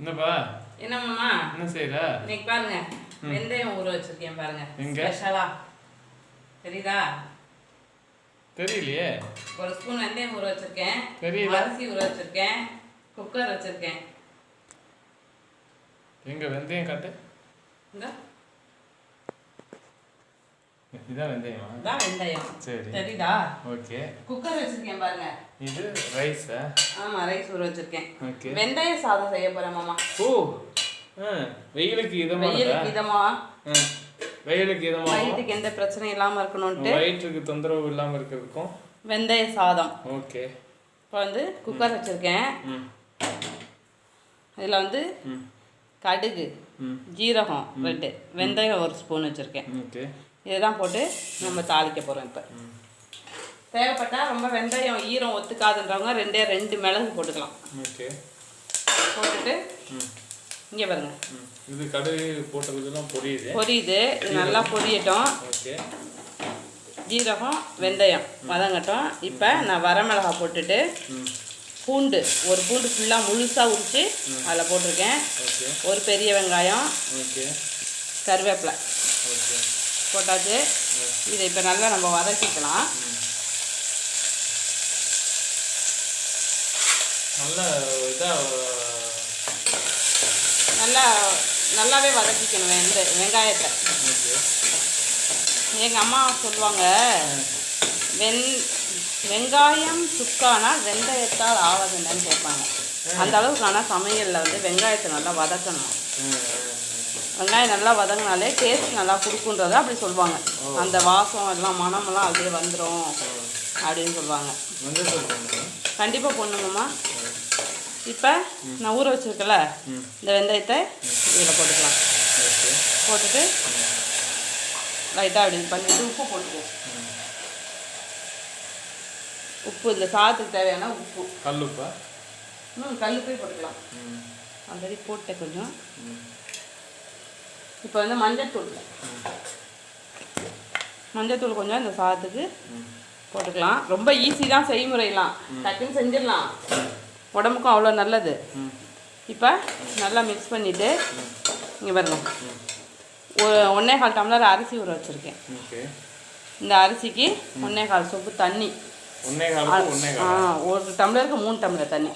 என்னப்பா என்னம்மா என்ன செய்யற? இன்னைக்கு பாருங்க வெந்தயம் ஊற வச்சிருக்கேன் பாருங்க. எங்க? ஸ்பெஷலா தெரியுதா? தெரியலையே. ஒரு ஸ்பூன் வெந்தயம் ஊற வச்சிருக்கேன். தெரியல. அரிசி ஊற வச்சிருக்கேன். குக்கர் வச்சிருக்கேன். எங்க வெந்தயம் காட்டு. இந்த இதான் வெந்தயமா? இதான் வெந்தயம். சரி. தெரியுதா? ஓகே. குக்கர் வச்சிருக்கேன் பாருங்க. இது ரைஸா? ஆமா, ரைஸ் ஊற வச்சிருக்கேன். ஓகே. வெந்தய சாதம் செய்ய போறேன் மாமா. ஓ. வெயிலுக்கு இதமா. வெயிலுக்கு இதமா. வெயிலுக்கு இதமா. வயிற்றுக்கு எந்த பிரச்சனையும் இல்லாம இருக்கணும்ட்டு. வயிற்றுக்கு தொந்தரவு இல்லாம இருக்கிறதுக்கும் வெந்தய சாதம். ஓகே. இப்போ வந்து குக்கர் வச்சிருக்கேன். இதில் வந்து கடுகு, ஜீரகம் 2, வெந்தயம் 1 ஸ்பூன் வச்சுருக்கேன். ஓகே. இதை தான் போட்டு நம்ம தாளிக்க போகிறோம். இப்போ தேவைப்பட்டால் ரொம்ப வெந்தயம் ஈரம் ஒத்துக்காதுன்றவங்க 2 மிளகு போட்டுக்கலாம். ஓகே. போட்டுட்டு இங்கே பாருங்க, இது கடுகு போட்டதுலாம் பொரியுது. இது நல்லா பொரியட்டும். ஓகே. ஜீரகம் வெந்தயம் வதங்கட்டும். இப்போ நான் வரமிளகா போட்டுட்டு பூண்டு 1 பூண்டு ஃபுல்லாக முழுசாக உரித்து அதில் போட்டிருக்கேன். ஒரு பெரிய வெங்காயம், கருவேப்பிலை போட்டாச்சு. இதை இப்போ நல்லா நம்ம வதக்கிக்கலாம். நல்லாவே வதக்கிக்கணும் வெங்காயத்தை. எங்கள் அம்மா சொல்லுவாங்க, வெங்காயம் சுக்கானா வெந்தயத்தால் ஆவதுன்னு கேட்பாங்க. அந்த அளவுக்கு ஆனால் சமையலில் வந்து வெங்காயத்தை நல்லா வதக்கணும். வெங்காயம் நல்லா வதங்கினாலே டேஸ்ட் நல்லா கொடுக்குன்றதை அப்படி சொல்லுவாங்க. அந்த வாசம் எல்லாம் மனமெல்லாம் அப்படியே வந்துடும் அப்படின்னு சொல்லுவாங்க. கண்டிப்பாக பொண்ணுங்கம்மா. இப்போ நான் ஊற வச்சுருக்கல இந்த வெந்தயத்தை இதில் போட்டுக்கலாம். போட்டுட்டு லைட்டாக அப்படி பண்ணிவிட்டு உப்பு போட்டுக்குவோம். உப்பு இந்த சாதத்துக்கு தேவையான உப்பு. கல்லுப்பா? கல்லுப்பே போட்டுக்கலாம். ஆல்ரெடி போட்டேன் கொஞ்சம். இப்போ வந்து மஞ்சத்தூள் கொஞ்சம் இந்த சாதத்துக்கு போட்டுக்கலாம். ரொம்ப ஈஸி தான் செய்முறையெல்லாம், டக்குன்னு செஞ்சிடலாம். உடம்புக்கும் அவ்வளோ நல்லது. இப்போ நல்லா மிக்ஸ் பண்ணிவிட்டு இங்கே பாருங்க, 1.25 டம்ளர் அரிசி ஊற வச்சுருக்கேன். இந்த அரிசிக்கு 1.25 சொம்பு தண்ணி. 1 டம்ளருக்கு 3 டம்ளர் தண்ணி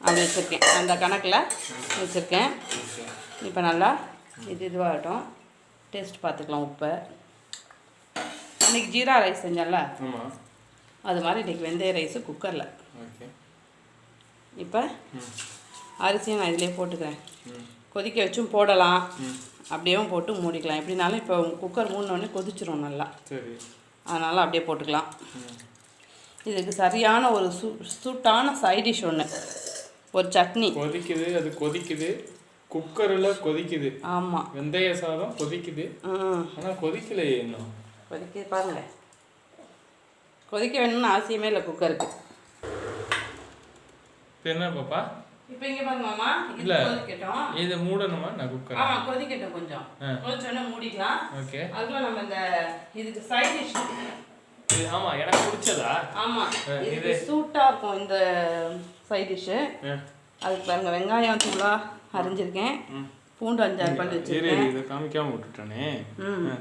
அப்படி வச்சுருக்கேன். அந்த கணக்கில் வச்சுருக்கேன். இப்போ நல்லா இதுவாகட்டும். டேஸ்ட் பார்த்துக்கலாம் உப்பை. அன்றைக்கி ஜீரா ரைஸ் செஞ்சேன்ல, அது மாதிரி இன்றைக்கி வெந்தய ரைஸு குக்கரில். இப்போ அரிசியும் நான் இதிலே போட்டுக்கிறேன். கொதிக்க வச்சும் போடலாம், அப்படியும் போட்டு மூடிக்கலாம். எப்படினாலும் இப்போ குக்கர் மூடினோடனே கொதிச்சிரும் நல்லா. அதனால் அப்படியே போட்டுக்கலாம். இதுக்கு சரியான ஒரு சூட்டான சைடிஷ் ஒன்று, ஒரு சட்னி. கொதிக்குது, அது கொதிக்குது, குக்கரில் கொதிக்குது. ஆமாம், வெந்தய சாதம் கொதிக்குது. ஆனால் கொதிக்கலையே இன்னும். கொதிக்குது பாருங்களேன். கொதிக்க வேணும்னு அவசியமே இல்லை குக்கருக்கு. என்ன பாப்பா? இப்போ இங்கே பாருங்க மாமா, இல்லை கொதிக்கட்டும். இது மூடணுமா? நான் குக்கர். ஆமாம், கொதிக்கட்டும். கொஞ்சம் கொதிச்சோடனே மூடிக்கலாம். ஓகே. அதுக்குள்ள நம்ம இந்த இதுக்கு சைட் டிஷ். ஆமாம், எனக்கு பிடிச்சதா? ஆமாம், இது சூட்டாக இருக்கும் இந்த சைட் டிஷ்ஷு. அதுக்கு பாருங்க, வெங்காயம் தூளாக அரிஞ்சிருக்கேன். பூண்டு 5-6 பல் வச்சுருக்கேன். இதை காமிக்காமல் விட்டுட்டானே.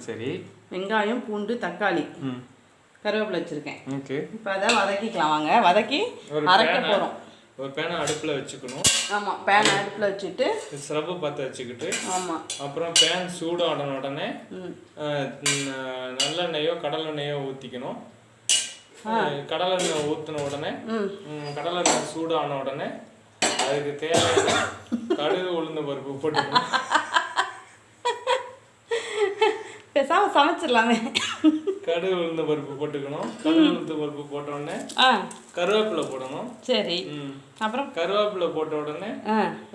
சரி. வெங்காயம், பூண்டு, தக்காளி, கருவேப்பிலை வச்சுருக்கேன். ஓகே. இப்போ அதை வதக்கிக்கலாம். வாங்க, வதக்கி அரைக்க போகிறோம். ஒரு பேனை அடுப்பில் வச்சுக்கணும். ஆமாம், பேன் அடுப்பில் வச்சுட்டு ஸ்ரவ் பற்ற வச்சுக்கிட்டு, ஆமாம், அப்புறம் பேன் சூடான உடனே நல்லெண்ணெயோ கடலெண்ணெயோ ஊற்றிக்கணும். கடலெண்ணெய் ஊற்றின உடனே கடலெண்ணெய் சூடான உடனே அதுக்கு தேவையான கடுகு உளுந்த பருப்பு போட்டுக்கணும். பேசாம சமைச்சிடலாமே. கடுகு உளுந்த பருப்பு போட்டுக்கணும். கடுகு உளுந்த பருப்பு போட்ட உடனே கருவேப்பிலை போடணும். சரி. அப்புறம் கருவேப்பிலை போட்ட உடனே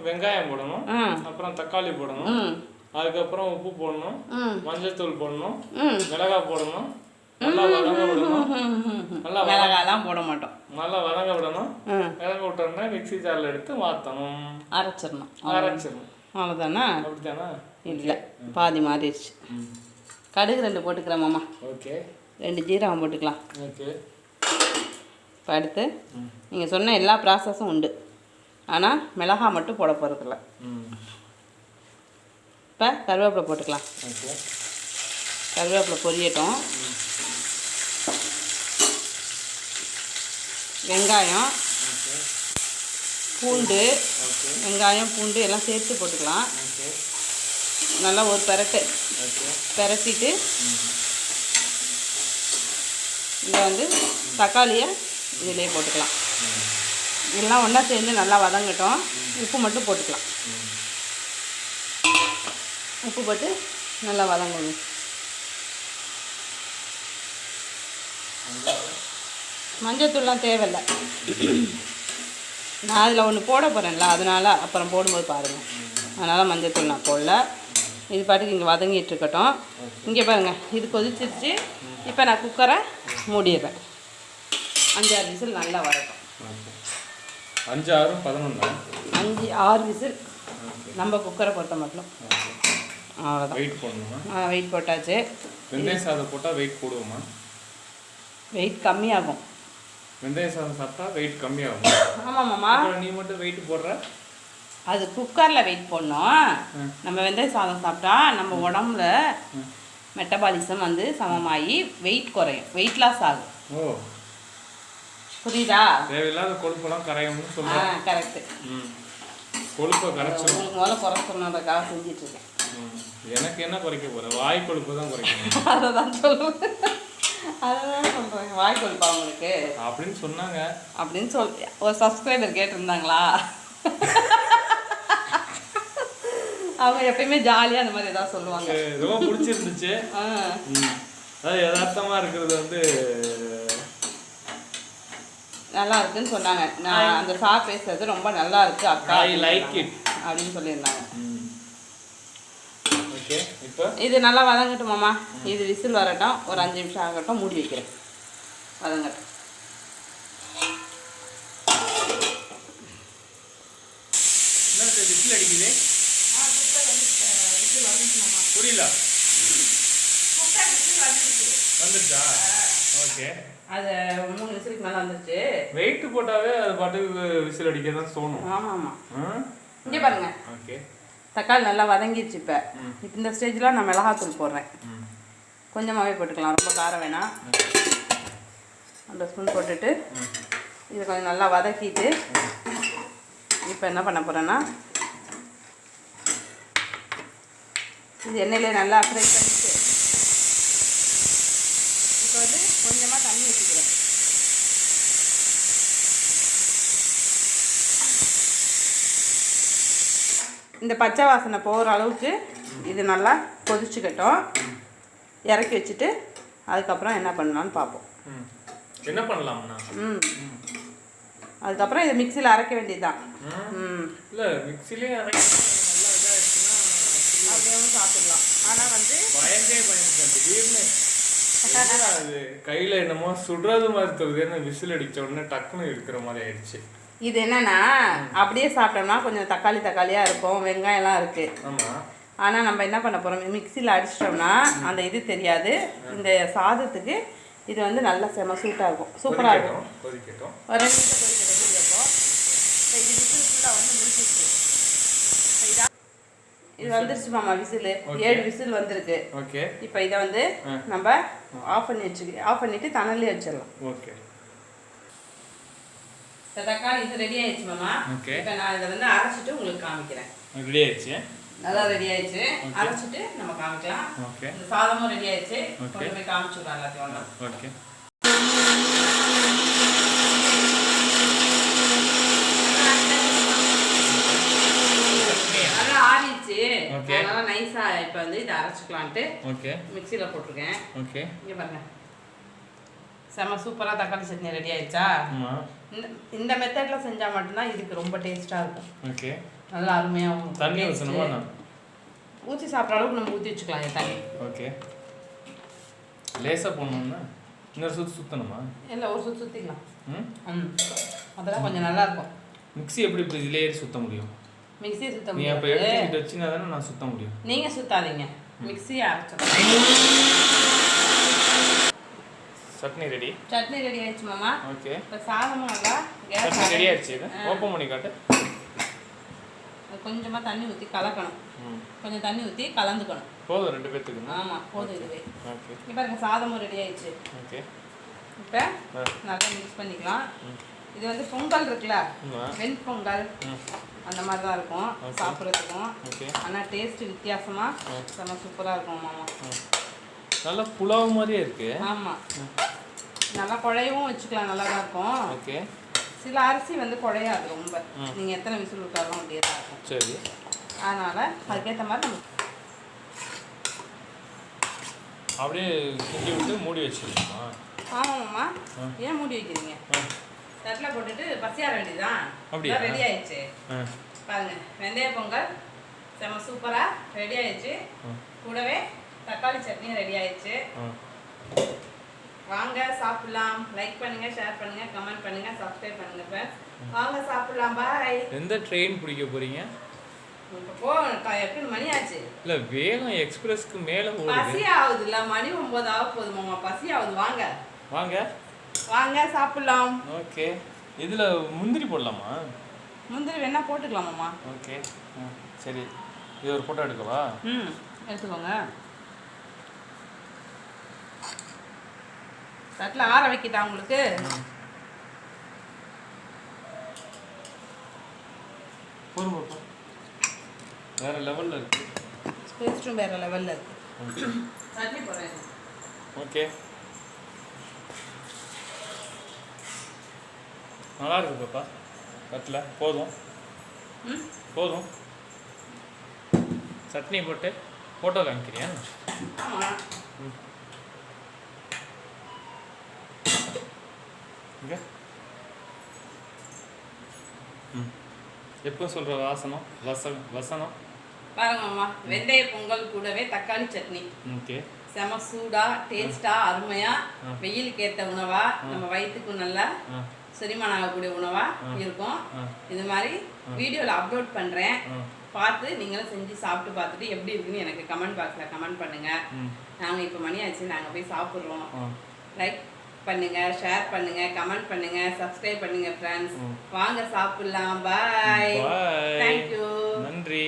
வெங்காயம் போடணும். அப்புறம் தக்காளி போடணும். அதுக்கப்புறம் உப்பு போடணும், மஞ்சத்தூள் போடணும், மிளகாய் போடணும். நல்லா வதங்க விடணும். நல்லா மிளகாலாம் போட மாட்டோம். நல்லா வதங்க விடணும். வதங்க விட்டோம்னா மிக்ஸி ஜாரில் எடுத்து மாற்றணும், அரைச்சிடணும். அவ்வளோதானா? அப்படித்தானா? இல்லை, பாதி மாறிடுச்சு. கடுகு 2 போட்டுக்கிறேன் மாமா. ஓகே. 2 ஜீரகம் போட்டுக்கலாம். ஓகே. இப்போ அடுத்து நீங்கள் சொன்ன எல்லா ப்ராசஸும் உண்டு. ஆனால் மிளகாய் மட்டும் போட போகிறதில்ல. இப்போ கருவேப்பிலை போட்டுக்கலாம். கருவேப்பிலை பொரியட்டும். வெங்காயம், பூண்டு, வெங்காயம் பூண்டு எல்லாம் சேர்த்து போட்டுக்கலாம். நல்லா ஒரு பெரட்டிட்டு இங்கே வந்து தக்காளியை இதிலே போட்டுக்கலாம். எல்லாம் ஒன்றா சேர்ந்து நல்லா வதங்கட்டும். உப்பு மட்டும் போட்டுக்கலாம். உப்பு போட்டு நல்லா வதங்கணும். மஞ்சத்தூள்லாம் தேவையில்லை. நான் அதில் ஒன்று போட போகிறேன்ல, அதனால் அப்புறம் போடும்போது பாருங்கள். அதனால் மஞ்சத்தூள் நான் போடல. இது பாட்டுக்கு இங்கே வதங்கிட்டு இருக்கட்டும். இங்கே பாருங்கள், இது கொதிச்சிருச்சு. இப்போ நான் குக்கரை மூடிடுறேன். 5-6 விசில் நல்லா வரட்டும். 5-6 விசில் நம்ம குக்கரை பொறுத்த மட்டும். அவ்வளோதான். வெயிட் போடணுமா? வெயிட் போட்டாச்சு. வெந்தய சாதம் போட்டால் வெயிட் போடுவோமா? வெயிட் கம்மியாகும். வெந்தய சாதம் சாப்பிட்டா வெயிட் கம்மியாகும். ஆமாம்மாம்மா. நீ மட்டும் வெயிட் போடுற? அது குக்கரில் வெயிட் போடணும். நம்ம வெந்தய சாதம் சாப்பிட்டா நம்ம உடம்புல மெட்டபாலிசம் வந்து சமமாகி வெயிட் குறையும், வெயிட் லாஸ் ஆகும். ஓ, புரியுதா? தேவையில்லாத கொழுப்பெல்லாம் கரையும்னு சொல்லுவாங்க. கரெக்டு. கொழுப்பை கரைச்சிடும். உங்களுக்கு முதல்ல குறைச்சணுன்றதுக்காக செஞ்சிட்ருக்கேன். எனக்கு என்ன குறைக்க போகிறேன்? வாய் கொழுப்பு தான் குறைக்கணும். அதை தான் சொல்லுவேன். அதுதான் சொல்கிறேன். வாய் கொழுப்பா உங்களுக்கு அப்படின்னு சொன்னாங்க. அப்படின்னு ஒரு சப்ஸ்கிரைபர் கேட்டிருந்தாங்களா? அவங்க எப்பயுமே ஜாலியாக அந்த மாதிரி ஏதாவது சொல்லுவாங்க. ரொம்ப பிடிச்சிருந்துச்சு. அது யதார்த்தமாக இருக்கிறது வந்து நல்லா இருக்குன்னு சொன்னாங்க. நான் அந்த பேசுறது ரொம்ப நல்லா இருக்கு அக்கா, ஐ லைக் இட் அப்படின்னு சொல்லியிருந்தாங்க. ஓகே, இப்போ இது நல்லா வதங்கட்டுமாம்மா. இது விசில் வரட்டும். ஒரு 5 நிமிஷம் ஆகட்டும். மூடி வைக்கிறேன். வதங்கட்டும். விசில் அடிக்குது. புரியல. வந்துருச்சா? ஓகே. அது 3 விசிலுக்கு மேலே வந்துருச்சு. வெயிட் போட்டாவே அது பாட்டுக்கு விசில் அடிக்க தான் தோணும். ஆமாம் ஆமாம். இங்கே பாருங்க. ஓகே. தக்காளி நல்லா வதங்கிடுச்சு. இப்போ இந்த ஸ்டேஜில் நான் மிளகாத்தூள் போடுறேன். கொஞ்சமாகவே போட்டுக்கலாம், ரொம்ப காரம் வேணாம். 1 ஸ்பூன் போட்டுட்டு இதை கொஞ்சம் நல்லா வதக்கிட்டு இப்போ என்ன பண்ண போகிறேன்னா, இது எண்ணெயிலே நல்லா ஃப்ரை பண்ணிட்டு இப்போ வந்து கொஞ்சமாக தண்ணி ஊற்றிக்கிறேன். இந்த பச்சை வாசனை போகிற அளவுக்கு இது நல்லா கொதிச்சுக்கட்டும். இறக்கி வச்சுட்டு அதுக்கப்புறம் என்ன பண்ணலான்னு பார்ப்போம். என்ன பண்ணலாம்ண்ணா? அதுக்கப்புறம் இதை மிக்சியில் அரைக்க வேண்டியது தான். இல்லை, மிக்சிலே அரைக்க அப்படியே சாப்பிடலாம். ஆனால் வந்து திடீர்னு அது கையில் என்னமோ சுடுறது மாதிரி தருது. விசில் அடித்த உடனே டக்குன்னு இருக்கிற மாதிரி ஆயிடுச்சு. இது என்னன்னா, அப்படியே சாப்பிட்டோம்னா கொஞ்சம் தக்காளியாக இருக்கும், வெங்காயம்லாம் இருக்குது. ஆமாம். ஆனால் நம்ம என்ன பண்ண போகிறோம், மிக்சியில் அடிச்சிட்டோம்னா அந்த இது தெரியாது. இந்த சாதத்துக்கு இது வந்து நல்லா செம சூட்டாக இருக்கும், சூப்பராக இருக்கும். கொதிக்கட்டும். ஒரு 2 நிமிஷம் கொதிக்கட்டும். இது விசில் ஃபுல்லாக வந்து முடிச்சிருச்சு. இது வந்துருச்சு மாமா விசில். 7 விசில் வந்திருக்கு. ஓகே. இப்போ இதை வந்து நம்ம ஆஃப் பண்ணிட்டு தணலே வச்சிடலாம். ஓகே. தக்காளி இது ரெடி ஆயிடுச்சு மாமா. ஓகே. இப்போ நான் இதை வந்து அரைச்சிட்டு உங்களுக்கு காமிக்கிறேன். ரெடி ஆயிடுச்சு, நல்லா ரெடி ஆயிடுச்சு. அரைச்சிட்டு நம்ம காமிக்கலாம். ஓகே. இந்த சாதமும் ரெடி ஆயிடுச்சு. கொண்டு போய் காமிச்சுடலாம் எல்லாத்தையும் ஒன்றா. ஓகே. நல்லா ஆறிடுச்சு. அதனால நைஸா இப்போ வந்து இதை அரைச்சிக்கலான்ட்டு மிக்சியில் போட்டிருக்கேன். ஓகே. இங்கே பாருங்க, செம சூப்பராக தக்காளி சட்னி ரெடி ஆயிடுச்சா? இந்த மெத்தடில் செஞ்சால் மட்டும்தான் இதுக்கு ரொம்ப டேஸ்ட்டாக இருக்கும். ஓகே. நல்லா அருமையாக தண்ணி ஊற்றி சாப்பிட்ற அளவுக்கு நம்ம ஊற்றி வச்சுக்கலாம் தண்ணி. ஓகே. லேசாக போடணும்னா இன்னொரு சுற்றணுமா? இல்லை, ஒரு சுற்றிக்கலாம். அதெல்லாம் கொஞ்சம் நல்லாயிருக்கும். மிக்ஸி எப்படி இப்படி இதுலேயே சுற்ற முடியும்? மிக்ஸியை சுற்ற முடியும். அப்போ எடுத்து வச்சுனா தானே நான் சுற்ற முடியும். நீங்கள் சுற்றாதீங்க, மிக்ஸியை அரைச்சிடலாம். சட்னி ரெடி. சட்னி ரெடி ஆயிடுச்சு மாமா. ஓகே. இப்போ சாதமும் நல்லா சட்னி ரெடி ஆயிடுச்சு. ஓப்பன் பண்ணி காட்டு. அது கொஞ்சமாக தண்ணி ஊற்றி கலக்கணும். கொஞ்சம் தண்ணி ஊற்றி கலந்துக்கணும். போதும் 2 பேத்துக்கு. ஆமாம் போதும் இதுவே. ஓகே. இப்போ எனக்கு சாதமும் ரெடி ஆயிடுச்சு. ஓகே. இப்போ நல்லா மிக்ஸ் பண்ணிக்கலாம். இது வந்து பொங்கல் இருக்குல்ல, வெண்பொங்கல் அந்த மாதிரி தான் இருக்கும் சாப்பிட்றதுக்கும். ஆனால் டேஸ்ட்டு வித்தியாசமாக செம்ம சூப்பராக இருக்கும் மாமா. நல்லா புலாவ் மாதிரியே இருக்கு. ஆமாம், நல்லா குழையவும் வச்சுக்கலாம், நல்லா தான் இருக்கும். ஓகே. சில அரிசி வந்து குழையாது ரொம்ப, நீங்கள் எத்தனை விசில் விட்டாலும் அப்படியே தான் இருக்கும். சரி. அதனால் அதுக்கேற்ற மாதிரி நம்ம அப்படியே கிண்டி விட்டு மூடி வச்சுக்கணுமா? ஆமாம்மா. ஏன் மூடி வைக்கிறீங்க? தட்டில் போட்டுட்டு பசியார வேண்டியதுதான். அப்படியே ரெடி ஆயிடுச்சு பாருங்க. வெந்தய பொங்கல் செம்ம சூப்பராக ரெடி ஆயிடுச்சு. கூடவே தக்காளி சட்னி ரெடி ஆயிடுச்சு. வாங்க சாப்பிடலாம். லைக் பண்ணுங்க, ஷேர் பண்ணுங்க, கமெண்ட் பண்ணுங்க, சப்ஸ்கிரைப் பண்ணுங்க ஃப்ரெண்ட்ஸ். வாங்க சாப்பிடலாம். பாய். எந்த ட்ரெயின் பிடிக்க போறீங்க? இப்போ எப்படி மணி ஆச்சு? இல்ல வேகம் எக்ஸ்பிரஸ்க்கு மேல ஓடுது. பசி ஆகுது இல்ல, மணி 9 ஆக போகுது மாமா. பசி ஆகுது. வாங்க வாங்க வாங்க சாப்பிடலாம். ஓகே. இதுல முந்திரி போடலாமா? முந்திரி வேணா போட்டுக்கலாம் மாமா. ஓகே சரி. இது ஒரு போட்டோ எடுக்கவா? எடுத்துக்கோங்க. தட்டில் ஆற வைக்கிட்டா உங்களுக்கு? வேற லெவல்ல இருக்கு. டேஸ்ட்டும் வேற லெவல்ல இருக்கு. சட்னி போடுறேன். ஓகே. நல்லா இருக்கு பாப்பா. தட்டில் போதும் போதும். சட்னி போட்டு ஃபோட்டோ காமிக்கிறியா? ஆமாம். எப்போ சொல்கிற வாசனம் வசனம் பாருங்க மாமா. வெந்தய பொங்கல் கூடவே தக்காளி சட்னி. ஓகே. செம சூடா டேஸ்டா அருமையா வெயிலுக்கு ஏற்ற உணவா, நம்ம வயிற்றுக்கும் நல்லா செரிமானம் ஆகக்கூடிய உணவா இருக்கும். இது மாதிரி வீடியோவில் அப்லோட் பண்ணுறேன், பார்த்து நீங்களும் செஞ்சு சாப்பிட்டு பார்த்துட்டு எப்படி இருக்குன்னு எனக்கு கமெண்ட் பாக்ஸில் கமெண்ட் பண்ணுங்க. நாங்கள் இப்போ மணி ஆச்சு, நாங்கள் போய் சாப்பிட்றோம். லைக் பண்ணுங்க, ஷேர் பண்ணுங்க, கமெண்ட் பண்ணுங்க, சப்ஸ்கிரைப் பண்ணுங்க ஃப்ரெண்ட்ஸ். வாங்க சாப்பிடலாம். பாய். தேங்க்யூ. நன்றி.